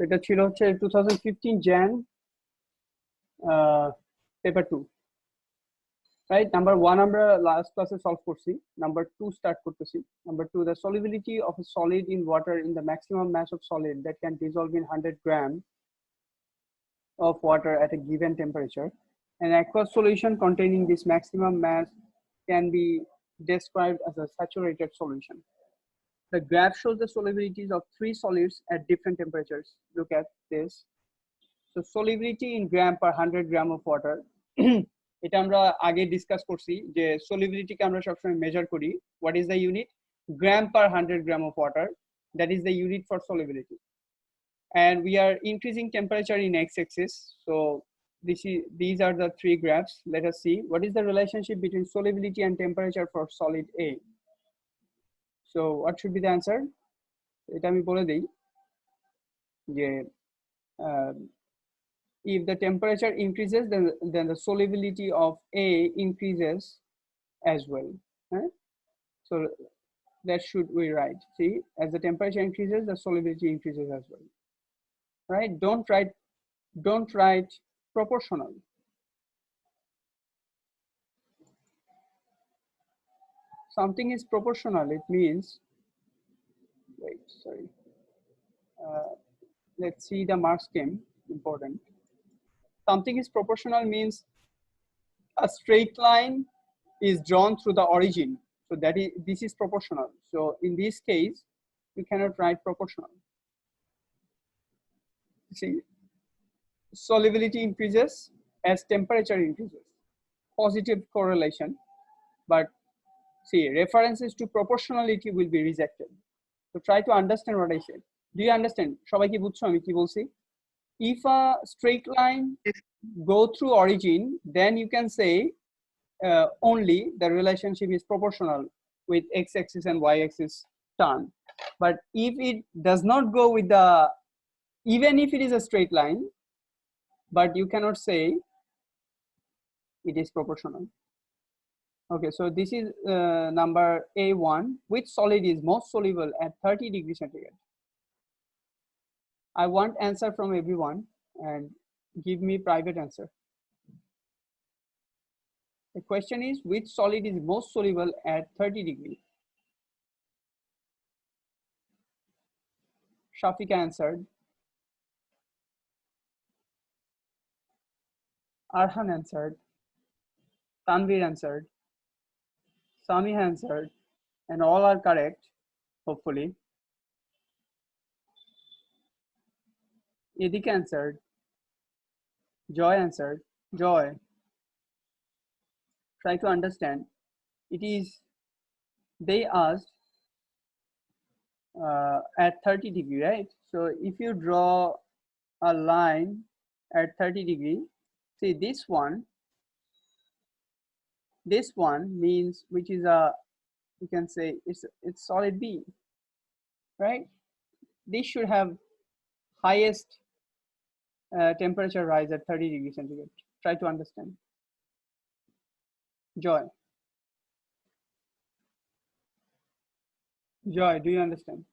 এটা ছিল হচ্ছে 2015 jan paper 2, right? Number 1 আমরা last class solve করছি, number 2 start করতেছি. Number 2, the solubility of a solid in water in the maximum mass of solid that can dissolve in 100 grams of water at a given temperature. An aqueous solution containing this maximum mass can be described as a saturated solution. The graph shows the solubilities of 3 solids at different temperatures. Look at this. So solubility in gram per 100 gram of water. এটা আমরা আগে discuss করছি যে solubility কে আমরা সবসময় measure করি. What is the unit? Gram per 100 gram of water. That is the unit for solubility. And we are increasing temperature in x-axis. So these are the 3 graphs. Let us see what is the relationship between solubility and temperature for solid A. So what should be the answer? এটা আমি বলে দেই যে if the temperature increases, then the solubility of A increases as well. So that should we write. See, as the temperature increases, the solubility increases as well. Right? Don't write proportional. Something is proportional. It means, wait, sorry. Let's see the mark scheme. Important. Something is proportional means a straight line is drawn through the origin. So this is proportional. So in this case, you cannot write proportional. See, solubility increases as temperature increases. Positive correlation, but see, references to proportionality will be rejected. So try to understand what I said. Do you understand? সবাই কি বুঝছো আমি কি বলছি? If a straight line go through origin, then you can say only the relationship is proportional with x-axis and y-axis turn. But if it does not go with the, even if it is a straight line, but you cannot say it is proportional. Okay, so this is number A1. Which solid is most soluble at 30 degrees centigrade? I want answer from everyone and give me private answer. The question is, which solid is most soluble at 30 degrees? Shafika answered. Arhan answered. Tanvir answered. Sami answered. And all are correct, hopefully. Edik answered. Joy answered. Joy. Try to understand. It is, they asked at 30 degree, right? So if you draw a line at 30 degree, see this one means, which is a, you can say it's solid B, right? This should have highest temperature rise at 30 degrees centigrade. Try to understand. Joy. Joy, do you understand?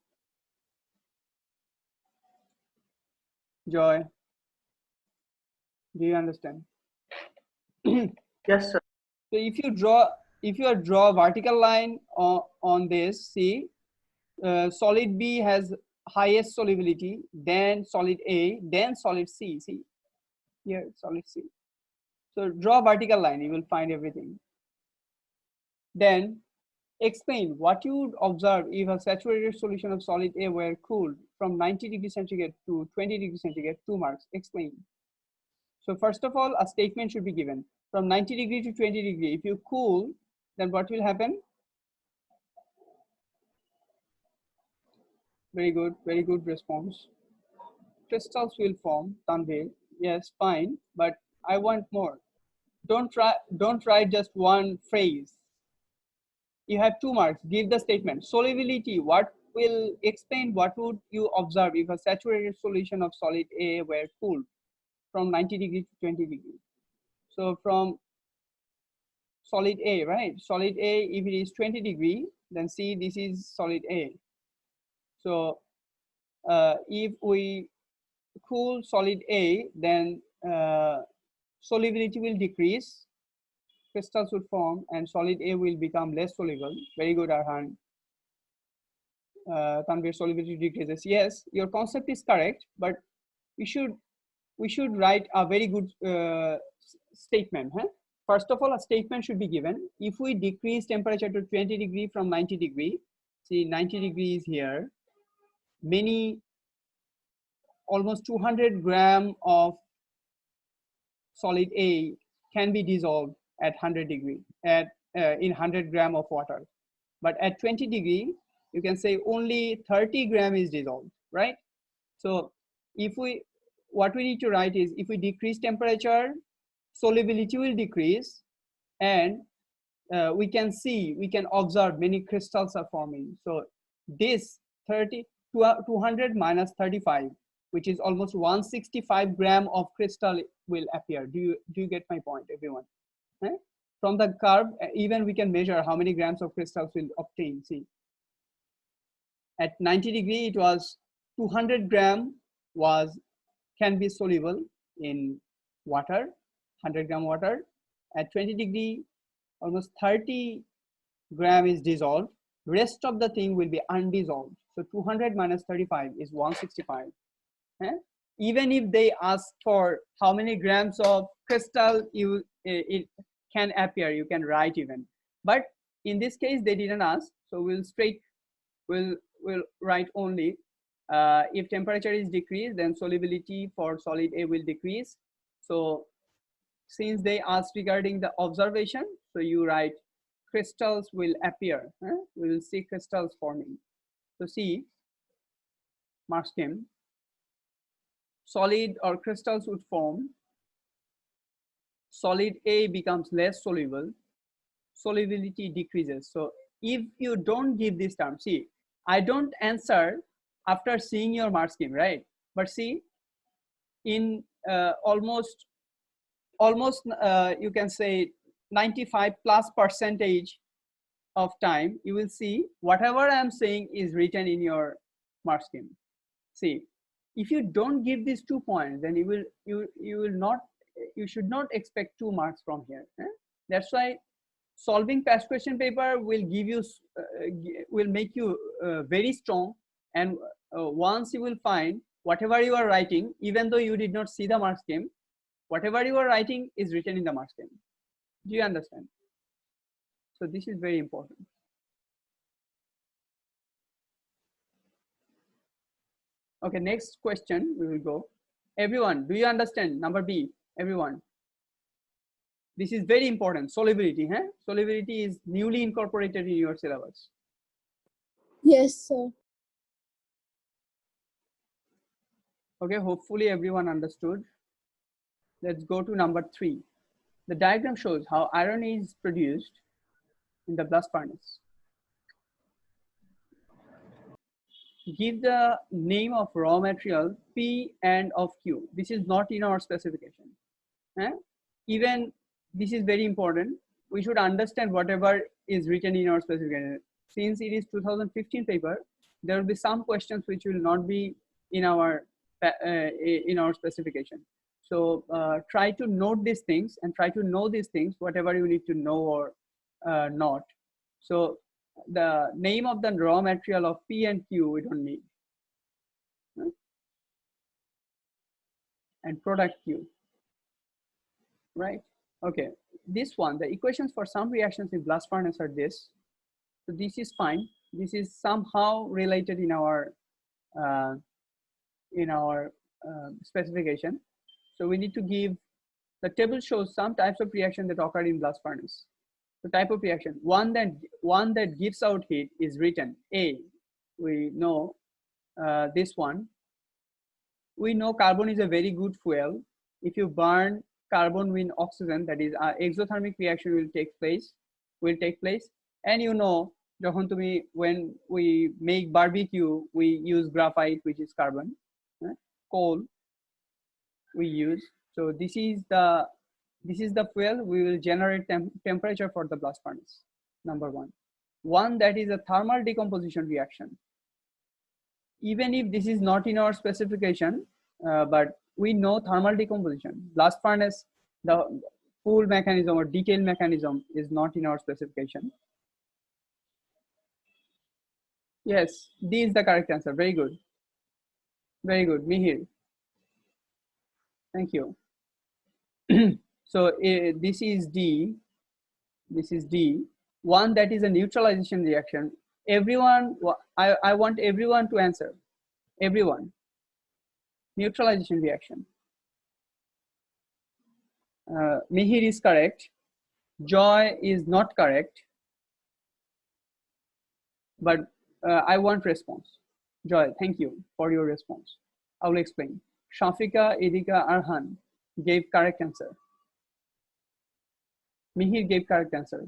Joy, do you understand? Yes, sir. So if you draw a vertical line on this, see, solid B has highest solubility, then solid A, then solid C. See here, solid C. So draw a vertical line, you will find everything. Then explain what you would observe if a saturated solution of solid A were cooled from 90 degrees centigrade to 20 degrees centigrade. 2 marks. Explain. So first of all, a statement should be given. From 90 degree to 20 degree, if you cool, then what will happen? Very good response. Crystals will form, Tanvir. Yes, fine, but I want more. Don't write just one phrase. You have 2 marks. Give the statement. Solubility, what will explain what would you observe if a saturated solution of solid A were cooled from 90 degree to 20 degree. So from solid A, right? Solid A, if it is 20 degree, then see, this is solid A. So if we cool solid A, then solubility will decrease, crystals would form, and solid A will become less soluble. Very good, Arhan. Tanvir, solubility decreases. Yes, your concept is correct, but we should write a very good statement. Huh? First of all, a statement should be given. If we decrease temperature to 20 degree from 90 degree, see 90 degrees here, almost 200 gram of solid A can be dissolved at 100 degree in 100 gram of water. But at 20 degree, you can say only 30 gram is dissolved, right? So what we need to write is, if we decrease temperature, solubility will decrease, and we can observe many crystals are forming. So this 200 minus 35, which is almost 165 gram of crystal will appear. Do you get my point, everyone? Eh? From the curve, even we can measure how many grams of crystals will obtain. See, at 90 degree, it was 200 gram can be soluble in water, 100 gram water. At 20 degree, almost 30 gram is dissolved. Rest of the thing will be undissolved. So 200 minus 35 is 165. Eh? Even if they ask for how many grams of crystal it can appear, you can write even. But in this case, they didn't ask. So we'll write only if temperature is decreased, then solubility for solid A will decrease. So since they asked regarding the observation, so you write crystals will appear. We will see crystals forming. So see, mark scheme, solid or crystals would form. Solid A becomes less soluble. Solubility decreases. So if you don't give this term, see, I don't answer after seeing your mark scheme, right? But see, in almost you can say 95+% of time, you will see whatever I'm saying is written in your mark scheme. See, if you don't give these 2 points, then you should not expect 2 marks from here. That's why solving past question paper will give you will make you very strong, and once you will find whatever you are writing, even though you did not see the mark scheme, whatever you are writing is written in the mark scheme. Do you understand? So this is very important. Okay, next question we will go. Everyone, do you understand number B? Everyone, this is very important. Solubility. Solubility is newly incorporated in your syllabus. Yes, sir. Okay, hopefully everyone understood. Let's go to number 3. The diagram shows how iron is produced in the blast furnace. Give the name of raw material P and of Q. This is not in our specification. Even this is very important. We should understand whatever is written in our specification. Since it is 2015 paper, there will be some questions which will not be in our specification. So try to note these things and try to know these things, whatever you need to know or not. So the name of the raw material of P and Q we don't need. And product Q, right? Okay, this one, the equations for some reactions in blast furnace are this. So this is fine. This is somehow related in our specification. So we need to give, the table shows some types of reaction that occur in blast furnace. The type of reaction, one that gives out heat is written A. We know this one. We know carbon is a very good fuel. If you burn carbon with oxygen, that is exothermic reaction will take place. And you know, when we make barbecue, we use graphite, which is carbon. Coal we use. So this is the fuel we will generate temperature for the blast furnace. Number one. One that is a thermal decomposition reaction. Even if this is not in our specification, but we know thermal decomposition. Blast furnace, the full mechanism or detailed mechanism is not in our specification. Yes, D is the correct answer. Very good. Very good, Mihir. Thank you. So this is D. This is D. One that is a neutralization reaction. Everyone, I want everyone to answer. Everyone. Neutralization reaction. Mihir is correct. Joy is not correct. But I want response. Joy, thank you for your response. I will explain. Shafika, Edika, Arhan gave correct answer. Mihir gave correct answer.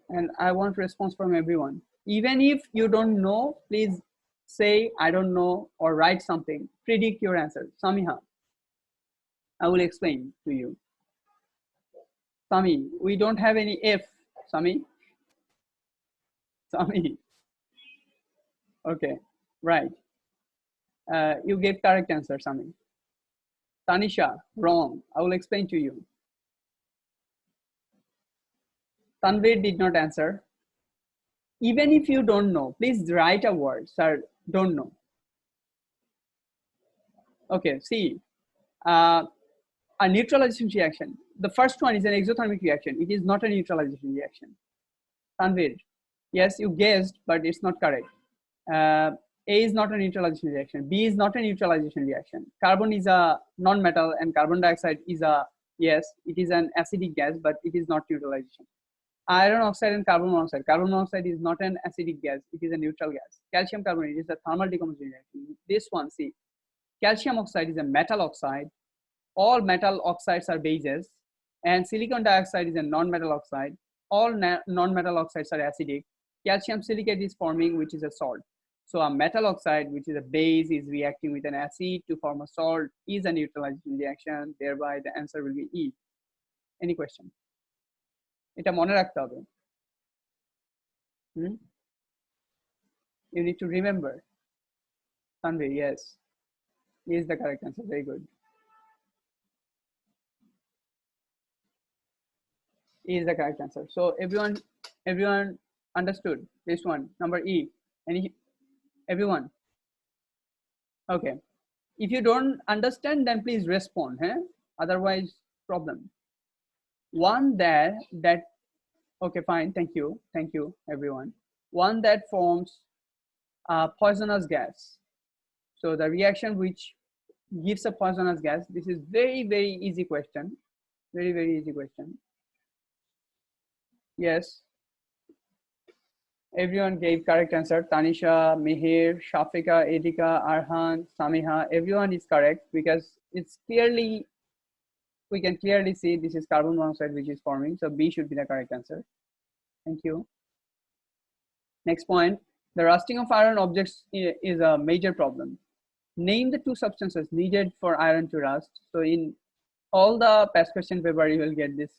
And I want response from everyone. Even if you don't know, please say, I don't know, or write something. Predict your answer. Samiha, I will explain to you. Sami, we don't have any F. Sami? Sami. Okay, right. You gave correct answer, Sami. Tanisha, wrong. I will explain to you. Tanvir did not answer. Even if you don't know, please write a word, sir, don't know. Okay, see, a neutralization reaction. The first one is an exothermic reaction. It is not a neutralization reaction. Tanvir, yes, you guessed, but it's not correct. A is not a neutralization reaction. B is not a neutralization reaction. Carbon is a non-metal and carbon dioxide is a, yes, it is an acidic gas, but it is not neutralization. Iron oxide and carbon monoxide. Carbon monoxide is not an acidic gas, it is a neutral gas. Calcium carbonate is a thermal decomposition reaction. This one, see, calcium oxide is a metal oxide. All metal oxides are bases, and silicon dioxide is a non-metal oxide. All non-metal oxides are acidic. Calcium silicate is forming, which is a salt. So a metal oxide, which is a base, is reacting with an acid to form a salt, is a neutralization reaction. Thereby, the answer will be E. Any question? এটা মনে রাখতে হবে. You need to remember. Tanvi, yes, is the correct answer. Very good. Is the correct answer. So everyone understood this one. Number E. Everyone? Okay. If you don't understand, then please respond. Otherwise, problem. One that okay, fine. Thank you, everyone. One that forms a poisonous gas. So the reaction which gives a poisonous gas. This is very easy question. Very easy question. Yes. Everyone gave correct answer. Tanisha, Mihir, Shafika, Edika, Arhan, Samiha. Everyone is correct because it's clearly, we can clearly see this is carbon monoxide which is forming. So B should be the correct answer. Thank you. Next point, the rusting of iron objects is a major problem. Name the two substances needed for iron to rust. So in all the past question paper, you will get this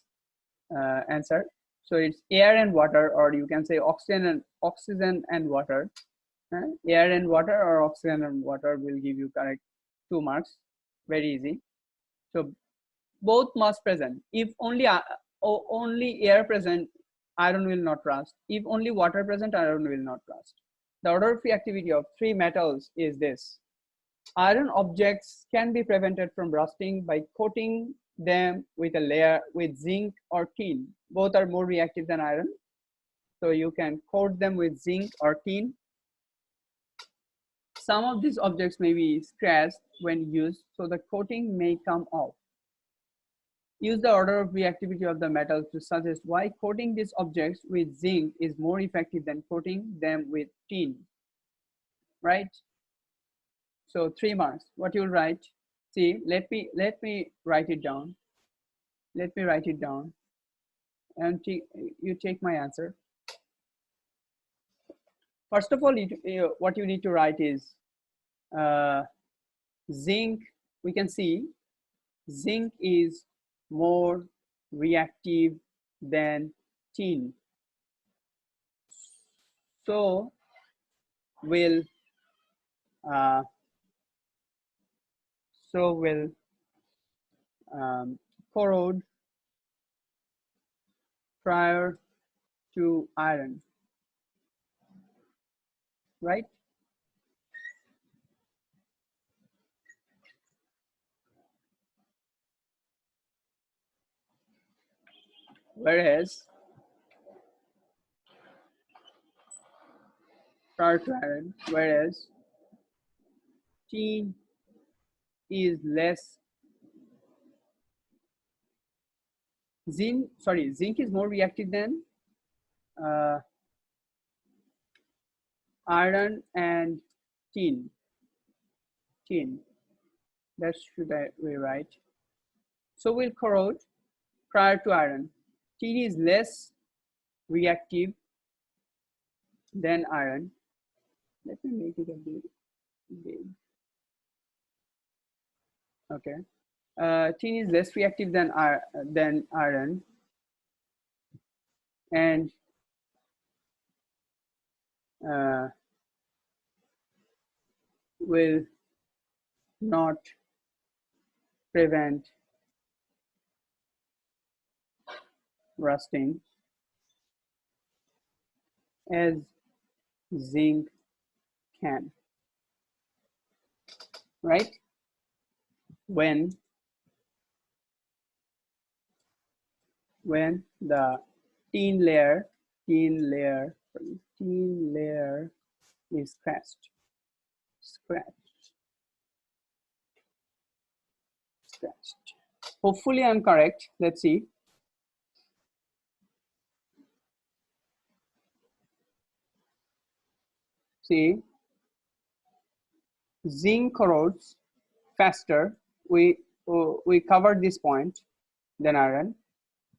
answer. So it's air and water, or you can say oxygen and water. Air and water or oxygen and water will give you correct 2 marks. Very easy. So both must present. If only air present, iron will not rust. If only water present, iron will not rust. The order of reactivity of 3 metals is this. Iron objects can be prevented from rusting by coating them with a layer with zinc or tin. Both are more reactive than iron. So you can coat them with zinc or tin. Some of these objects may be scratched when used, so the coating may come off. Use the order of reactivity of the metals to suggest why coating these objects with zinc is more effective than coating them with tin. Right? So 3 marks. What you'll write? See, let me write it down. Let me write it down. And you take my answer. First of all, what you need to write is zinc. We can see zinc is more reactive than tin. So we'll so will corrode prior to iron, right? Whereas prior to iron, whereas tin is less zinc is more reactive than iron and tin. That should I rewrite? So we'll corrode prior to iron. Tin is less reactive than iron. Let me make it a bit big. Okay. Tin is less reactive than iron, and will not prevent rusting as zinc can, right? When the tin layer is scratched. Hopefully I'm correct. Let's see. See, zinc corrodes faster. We covered this point than iron.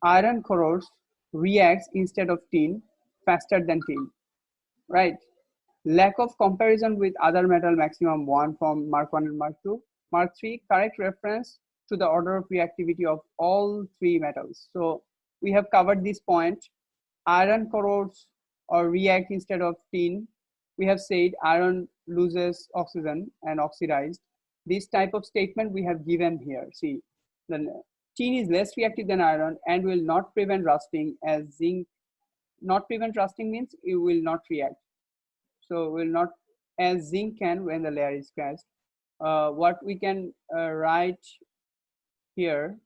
Iron corrodes, reacts instead of tin faster than tin, right? Lack of comparison with other metal, maximum 1 from Mark 1 and Mark 2. Mark 3, correct reference to the order of reactivity of all three metals. So we have covered this point. Iron corrodes or react instead of tin. We have said iron loses oxygen and oxidized. This type of statement we have given here. See, the tin is less reactive than iron and will not prevent rusting as zinc. Not prevent rusting means it will not react. So will not as zinc can when the layer is scratched. What we can write here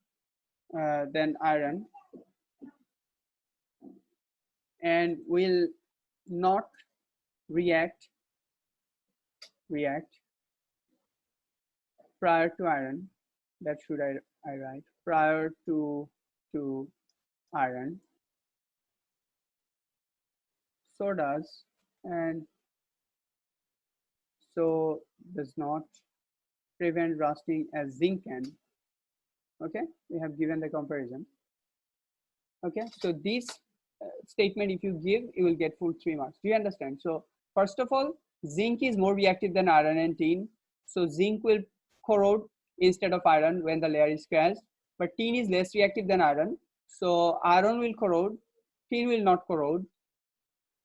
then iron, and will not react prior to iron. That should I write prior to iron. So does, and so does not prevent rusting as zinc can. Okay, we have given the comparison. Okay, so this statement if you give, you will get full 3 marks. Do you understand? So first of all, zinc is more reactive than iron and tin. So zinc will corrode instead of iron when the layer is scratched, but tin is less reactive than iron. So iron will corrode, tin will not corrode.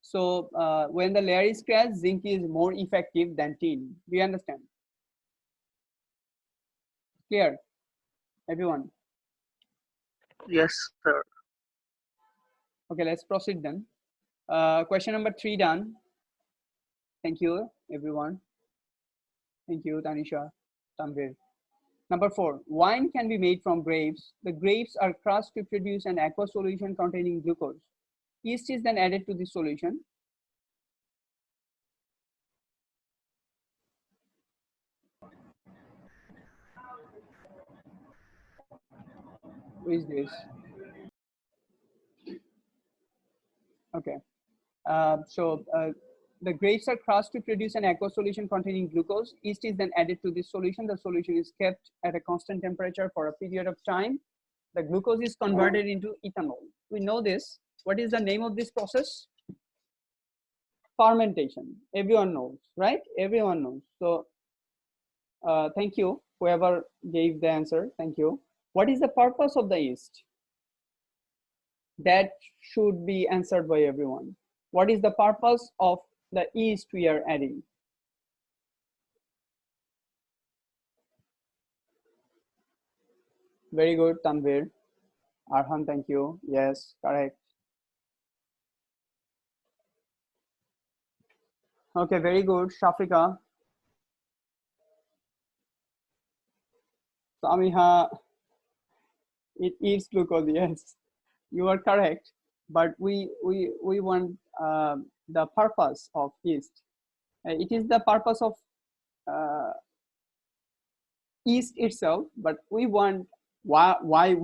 So when the layer is scratched, zinc is more effective than tin. Do you understand? Clear, everyone? Yes, sir. Okay, let's proceed then. Question number 3 done. Thank you, everyone. Thank you, Tanisha, Tanvir. Number 4, wine can be made from grapes. The grapes are crushed to produce an aqueous solution containing glucose. Yeast is then added to this solution. Who is this? Okay. The grapes are crushed to produce an aqueous solution containing glucose. Yeast is then added to this solution. The solution is kept at a constant temperature for a period of time. The glucose is converted into ethanol. We know this. What is the name of this process? Fermentation. Everyone knows, right? Everyone knows. So thank you, whoever gave the answer. Thank you. What is the purpose of the yeast? That should be answered by everyone. What is the purpose of the yeast we are adding? Very good, Tanvir. Arhan, thank you. Yes, correct. Okay, very good. Shafika. Samiha, it eats glucose. Yes, you are correct. But we want the purpose of yeast. It is the purpose of uh, yeast itself, but we want why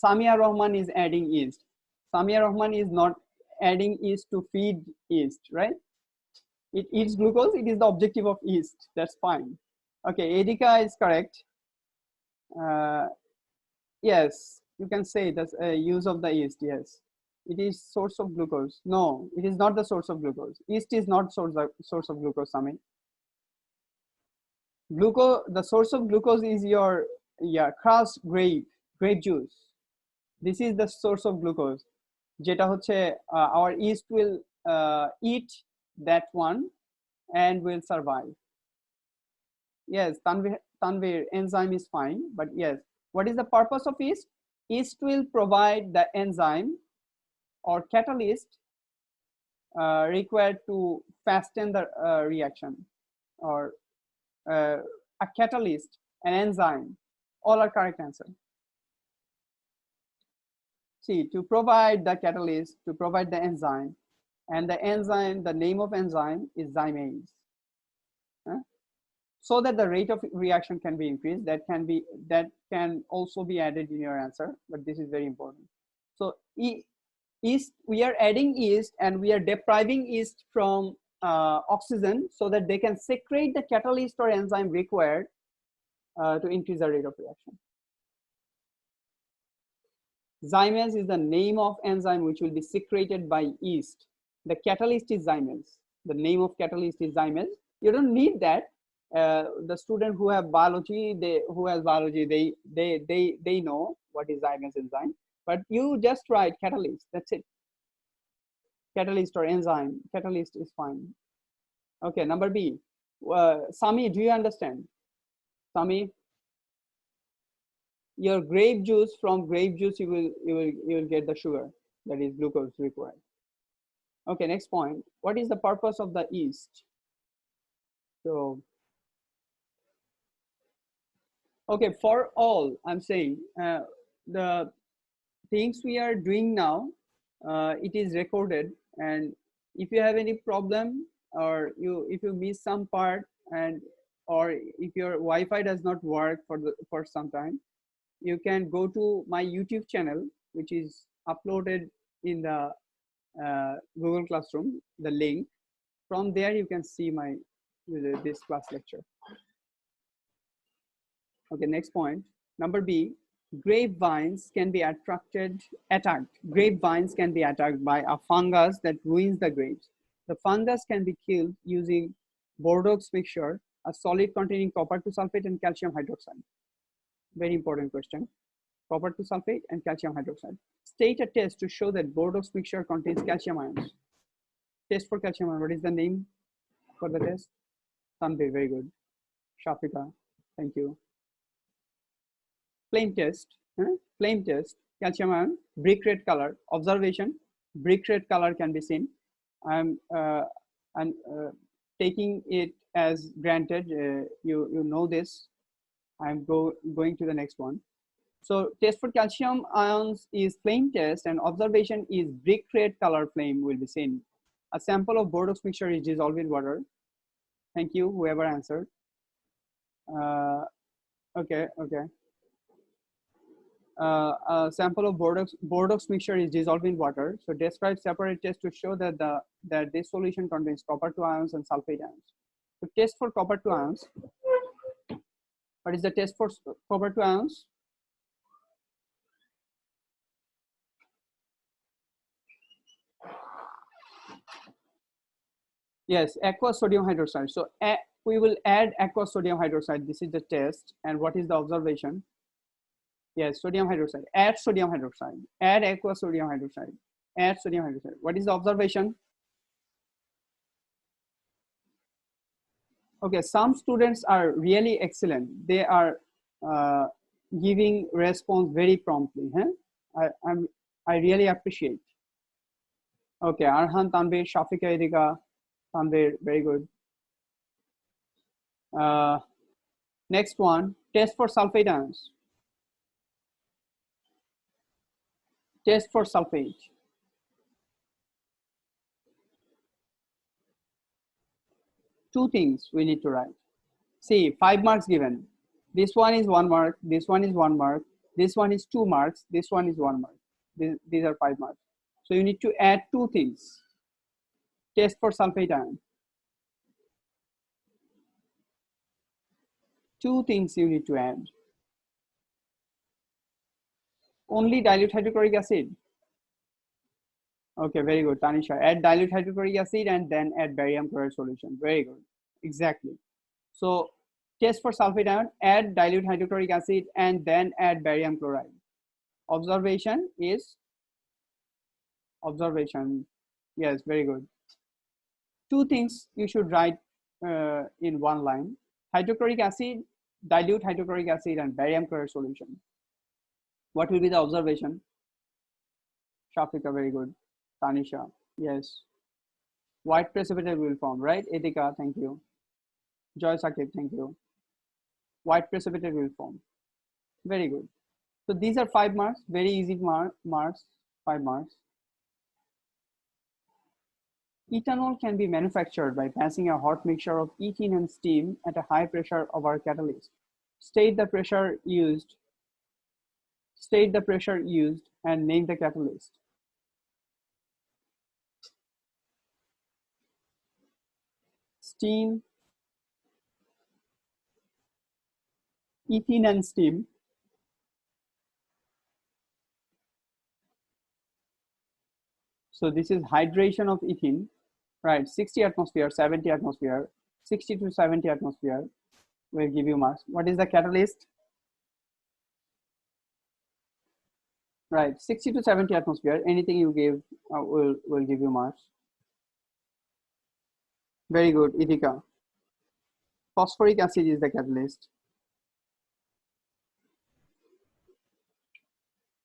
Samia Rahman is adding yeast. Samia Rahman is not adding yeast to feed yeast, right? It eats glucose. It is the objective of yeast. That's fine. Okay, Edika is correct. Yes, you can say that's a use of the yeast. Yes, it is source of glucose. No, it is not the source of glucose. Yeast is not source of glucose, Sami. Glucose, the source of glucose is your crushed grape juice. This is the source of glucose. যেটা হচ্ছে our yeast will eat that one and will survive. Yes, Tanvir, enzyme is fine, but yes, what is the purpose of yeast? Yeast will provide the enzyme or catalyst required to fasten the reaction, or a catalyst, an enzyme. All are correct answer. See, to provide the catalyst, to provide the enzyme, and the enzyme, the name of enzyme is zymase. So that the rate of reaction can be increased. That can also be added in your answer, but this is very important. So yeast, we are adding yeast and we are depriving yeast from oxygen so that they can secrete the catalyst or enzyme required to increase the rate of reaction. Zymase is the name of enzyme which will be secreted by yeast. The catalyst is zymase. The name of catalyst is zymase. You don't need that. The student who has biology, they know what is zymase enzyme. But you just write catalyst. That's it. Catalyst or enzyme. Catalyst is fine. Okay, number B. Sami, do you understand? Sami, your grape juice, from grape juice you will get the sugar, that is glucose required. Okay, next point. What is the purpose of the yeast? So okay, for all I'm saying, the things we are doing now, it is recorded, and if you have any problem, or if you miss some part, and or if your Wi-Fi does not work for some time, you can go to my YouTube channel, which is uploaded in the Google Classroom, the link. From there you can see this class lecture. Okay, next point. Number B, grapevines can be attacked. Grapevines can be attacked by a fungus that ruins the grapes. The fungus can be killed using Bordeaux mixture, a solid containing copper 2 sulfate and calcium hydroxide. Very important question. Copper 2 sulfate and calcium hydroxide. State a test to show that Bordeaux mixture contains calcium ions. Test for calcium ion. What is the name for the test? Tanvir, very good. Shafika, thank you. Flame test. Flame test. Calcium ion, brick red color. Observation: brick red color can be seen. I'm taking it as granted. You know this. I'm going to the next one. So test for calcium ions is flame test, and observation is brick red color flame will be seen. A sample of Bordeaux mixture is dissolved in water. Thank you, whoever answered. Okay. A sample of Bordeaux mixture is dissolved in water. So describe separate test to show that this solution contains copper 2 ions and sulfate ions. So test for copper 2 ions. What is the test for copper 2 ions? Yes, aqueous sodium hydroxide. So we will add aqueous sodium hydroxide. This is the test. And what is the observation? Yes, sodium hydroxide. Add sodium hydroxide. Add aqueous sodium hydroxide. Add sodium hydroxide. What is the observation? Okay, some students are really excellent. They are giving response very promptly. Huh? I really appreciate. Okay, Arhan, Tanvir, Shafika, Edika, Tanvir, very good. Next one, test for sulfate ions. Test for sulfate. Two things we need to write. See, 5 marks given. This one is 1 mark, this one is 1 mark, this one is 2 marks, this one is 1 mark. These are 5 marks. So you need to add two things. Test for sulfate ion. Two things you need to add. Only dilute hydrochloric acid. Okay, very good, Tanisha. Add dilute hydrochloric acid and then add barium chloride solution. Very good, exactly. So test for sulfate ion, add dilute hydrochloric acid and then add barium chloride. Observation is observation. Yes, very good. Two things you should write in one line: hydrochloric acid, dilute hydrochloric acid, and barium chloride solution. What will be the observation? Shafika, very good. Tanisha, yes. White precipitate will form, right? Edika, thank you. Joy Sakib, thank you. White precipitate will form. Very good. So these are 5 marks, very easy marks, 5 marks. Ethanol can be manufactured by passing a hot mixture of ethene and steam at a high pressure over a catalyst. State the pressure used and name the catalyst. Steam, ethene and steam. So this is hydration of ethene, right? 60 atmosphere, 70 atmosphere, 60 to 70 atmosphere will give you marks. What is the catalyst? Right, 60 to 70 atmosphere, anything you give will give you marks. Very good, Idika. Phosphoric acid is the catalyst.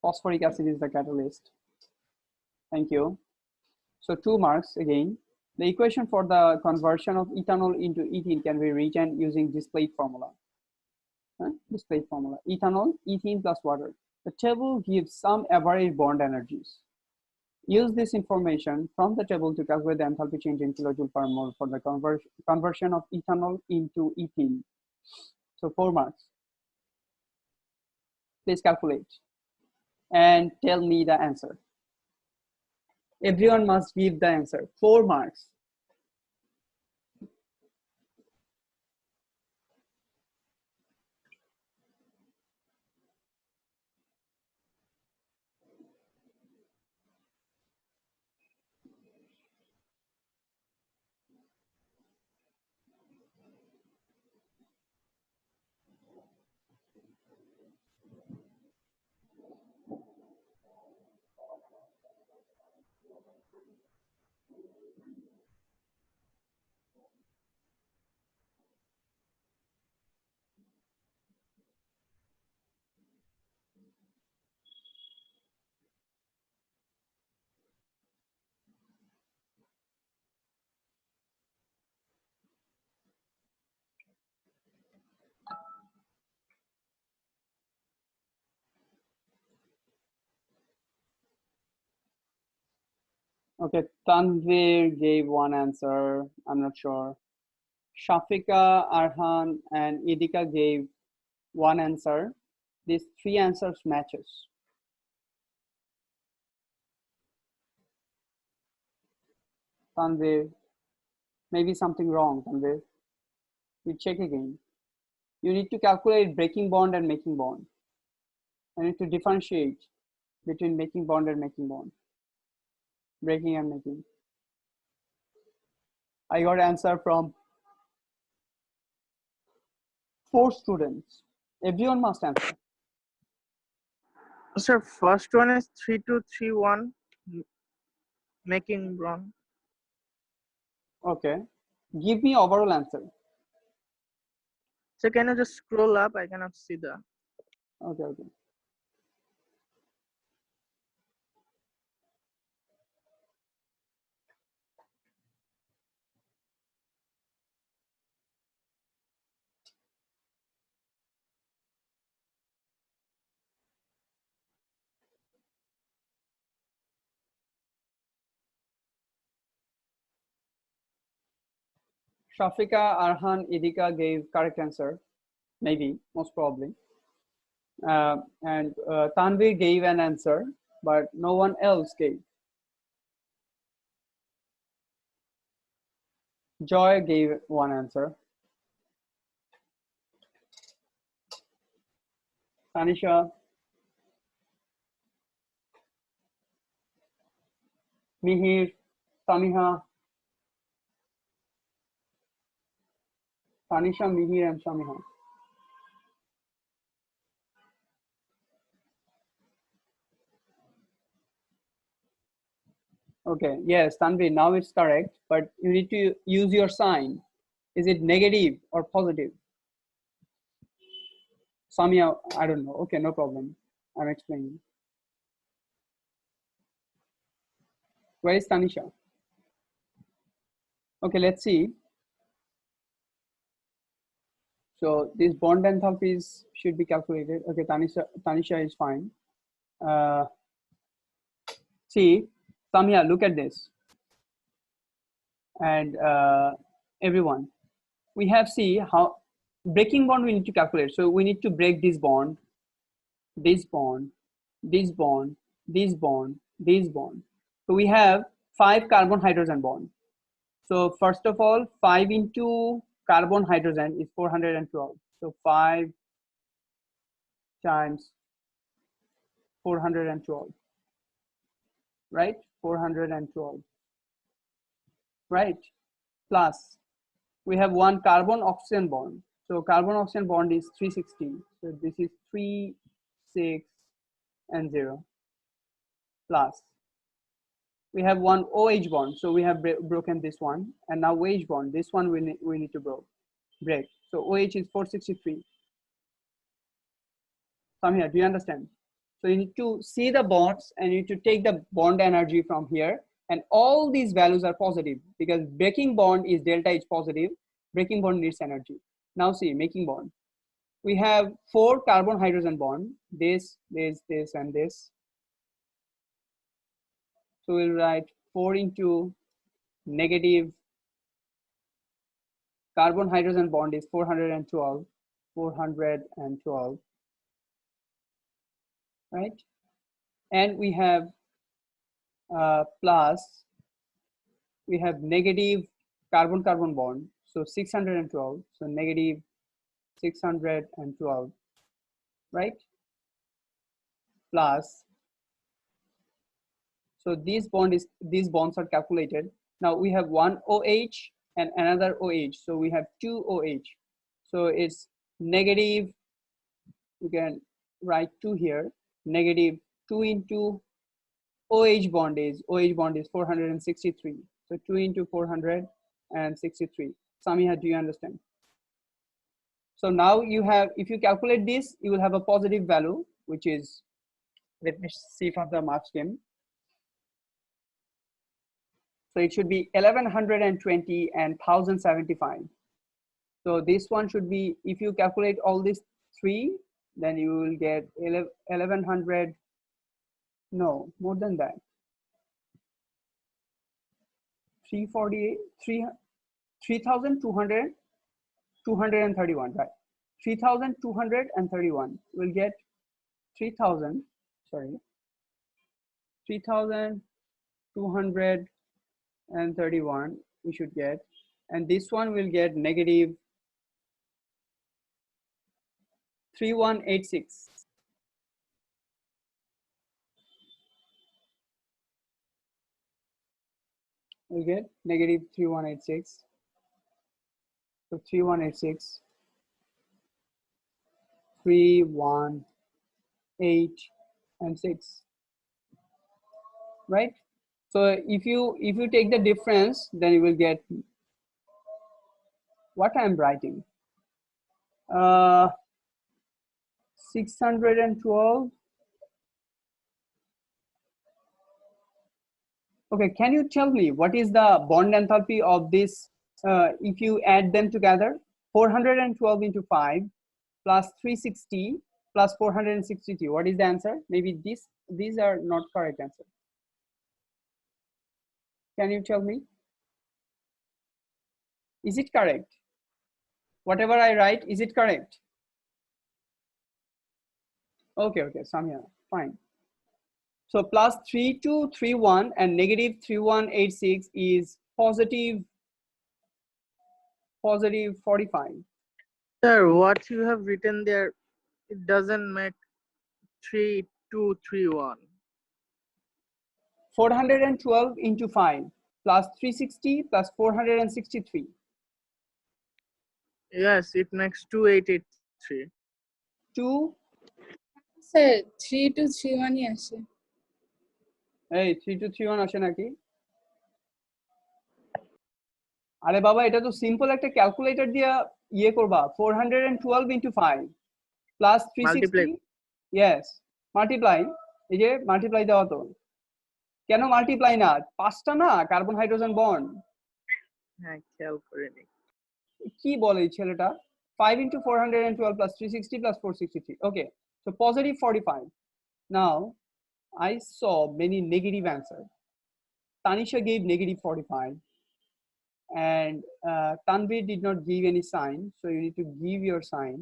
Phosphoric acid is the catalyst. Thank you. So 2 marks again. The equation for the conversion of ethanol into ethene can be written using displayed formula. Displayed formula. Ethanol, ethene plus water. The table gives some average bond energies. Use this information from the table to calculate the enthalpy change in kilojoule per mole for the conversion of ethanol into ethene. So 4 marks. Please calculate and tell me the answer. Everyone must give the answer. 4 marks. Okay, Tanvir gave 1 answer. I'm not sure. Shafika, Arhan, and Idika gave 1 answer. These 3 answers matches. Tanvir, maybe something wrong, Tanvir. We check again. You need to calculate breaking bond and making bond. You need to differentiate between making bond and making bond. Breaking and making. I got answer from 4 students. Everyone must answer. Sir, first one is 3231 making bond. Okay. Give me overall answer. So can you just scroll up? I cannot see the. Okay, okay. Shafika, Arhan, Idika gave correct answer, maybe, most probably. And Tanvir gave an answer, but no one else gave. Joy gave one answer. Tanisha, Mihir, Samiha, Tanisha, Mihir, and Samiha. Okay, yes, Tanvir, now it's correct, but you need to use your sign. Is it negative or positive? Samia, I don't know. Okay, no problem. I'm explaining. Where is Tanisha? Okay, let's see. So these bond enthalpies should be calculated. Okay, Tanisha is fine. See, Samia, look at this. And everyone, we have see how breaking bond we need to calculate. So we need to break this bond, this bond, this bond, this bond, this bond. So we have 5 carbon hydrogen bond. So first of all, 5 into carbon hydrogen is 412. So 5 times 412, right? 412, right? Plus we have 1 carbon oxygen bond. So carbon oxygen bond is 360. So this is 3, 6, and 0. Plus we have 1 OH bond. So we have broken this one, and now OH bond. This one we need to break. So OH is 463. Come here. Do you understand? So you need to see the bonds, and you need to take the bond energy from here, and all these values are positive because breaking bond is delta H positive. Breaking bond needs energy. Now see, making bond. We have 4 carbon hydrogen bond, this, and this. So we'll write 4 into negative carbon hydrogen bond is 412, 412, right? And we have plus, we have negative carbon-carbon bond, so 612, so negative 612, right? Plus, so these bonds are calculated. Now we have 1 OH and another OH, so we have 2 OH. So it's negative, you can write 2 here, negative 2 into OH bond is 463. So 2 into 463. Samiha, do you understand? So now you have, if you calculate this, you will have a positive value, which is, let me see from the mark scheme. So it should be 1120 and 1075. So this one should be, if you calculate all these 3, then you will get 1100, no, more than that. 348, 3,200, 231, right? 3,231 will get 3,000, sorry, 3,231 we should get, and this one will get negative 3186. We'll get negative 3186. So 3186, 3, 1, 8, and 6, right? So if you take the difference, then you will get what I'm writing. 612. Okay, can you tell me what is the bond enthalpy of this if you add them together? 412 into 5 plus 360 plus 463. What is the answer? Maybe these are not correct answer. Can you tell me? Is it correct? Whatever I write, is it correct? Okay, Samia, fine. So plus 3231 and negative 3186 is positive 45. Sir, what you have written there, it doesn't make 3231. 412 into 5 plus 360 plus 463. Yes, it makes 2883. 2, sir 3231 আসে। এই 3231 আসে নাকি? আরে বাবা, এটা তো simple একটা calculator দিয়ে ইয়ে করবা। 412 into 5 plus 360. Yes, multiply. এই যে মাল্টিপ্লাই দেওয়া তো। কেন মাল্টিপ্লাই না? 5টা না কার্বন হাইড্রোজেন বন্ড। হ্যাঁ, খেয়াল করিনি। কি বলে এই ছেলেটা? 5 into 412 plus 360 plus 463. Okay, so positive 45. Now I saw many negative answers. Tanisha gave negative 45 and Tanvir did not give any sign, so you need to give your sign.